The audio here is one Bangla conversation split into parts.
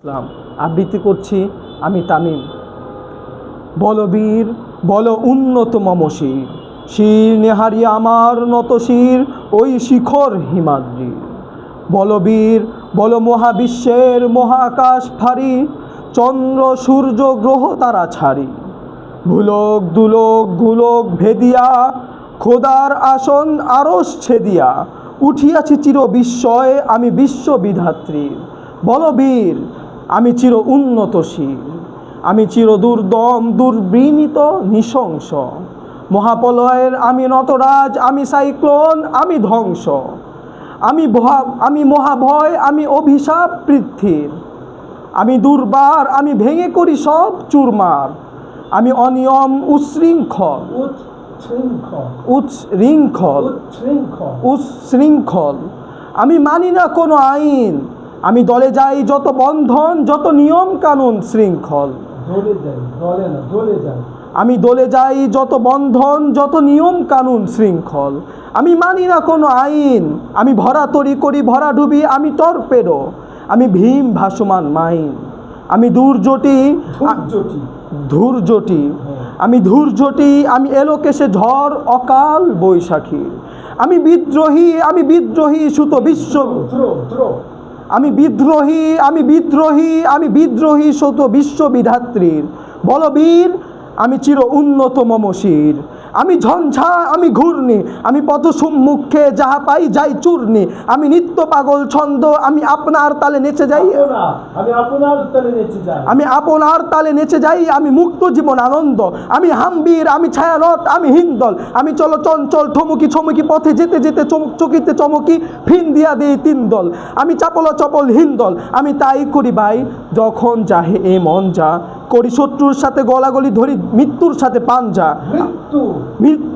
ইসলাম আবৃত্তি করছি আমি তামিম। বলবীর বল উন্নত মম শির, শির নেহারি আমার নত শির ওই শিখর হিমাদ্রি। বলবীর বল মহাবিশ্বের মহাকাশ ফারি, চন্দ্র সূর্য গ্রহ তারা ছাড়ি। ভুলোক দুলোক গুলোক ভেদিয়া, খোদার আসন আরশ ছেদিয়া, উঠিয়াছি চির বিস্ময়ে আমি বিশ্ববিধাত্রী। বলবীর আমি চির উন্নতশীল, আমি চির দুর্দম দুর্বিনীত নৃশংস। মহাপ্রলয়ের আমি নটরাজ, আমি সাইক্লোন, আমি ধ্বংস। আমি মহাভয়, আমি অভিশাপ পৃথ্বীর। আমি দুর্বার, আমি ভেঙে করি সব চুরমার। আমি অনিয়ম উচ্ছৃঙ্খল, উচ্ছৃঙ্খল। আমি মানি না কোনো আইন, আমি দলে যাই যত বন্ধন, যত নিয়ম কানুন শৃঙ্খল। আমি দলে যাই যত বন্ধন, যত নিয়ম কানুন শৃঙ্খল। আমি মানি না কোনো আইন, আমি ভরা তরি করি ভরা ডুবি, আমি টর্পেডো, আমি ভীম ভাসমান মাইন। আমি ধূর্যটি, আমি ধূর্যটি, আমি এলোকেশে ঝড় অকাল বৈশাখী। আমি বিদ্রোহী সুত বিশ্ব, আমি বিদ্রোহী শত বিশ্ববিধাত্রীর। বলবীর আমি চির উন্নত মম শির, আমি ঝঞ্ঝা, আমি ঘূর্ণি, আমি পথ সম্মুখে যাহা পাই যাই চূর্ণি। আমি নিত্য পাগল ছন্দ, আমি আপনার তালে নেচে যাই, আমি আপনার তালে নেচে যাই। আমি মুক্ত জীবন আনন্দ, আমি হামবীর, আমি ছায়ানট, আমি হিন্দল। আমি চলো চঞ্চল ঠমকি ছমকি, পথে যেতে যেতে চকিতে চমকি, ফিন দিয়া দিই তিন দল। আমি চাপল চপল হিন্দল, আমি তাই করি ভাই যখন যাহে এ মন যা। করি শত্রুর সাথে গলাগলি, ধরি মৃত্যুর সাথে পাঞ্জা,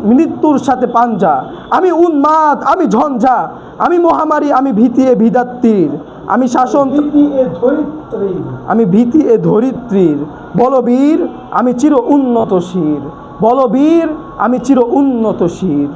মৃত্যুর সাথে পাঞ্জা। আমি উন্মাদ, আমি ঝঞ্ঝা, আমি মহামারী, আমি ভীতি এ বিধাত্রীর। আমি শাসন, আমি ভীতি এ ধরিত্রীর। বলবীর আমি চির উন্নত শির, বলবীর আমি চির উন্নত শির।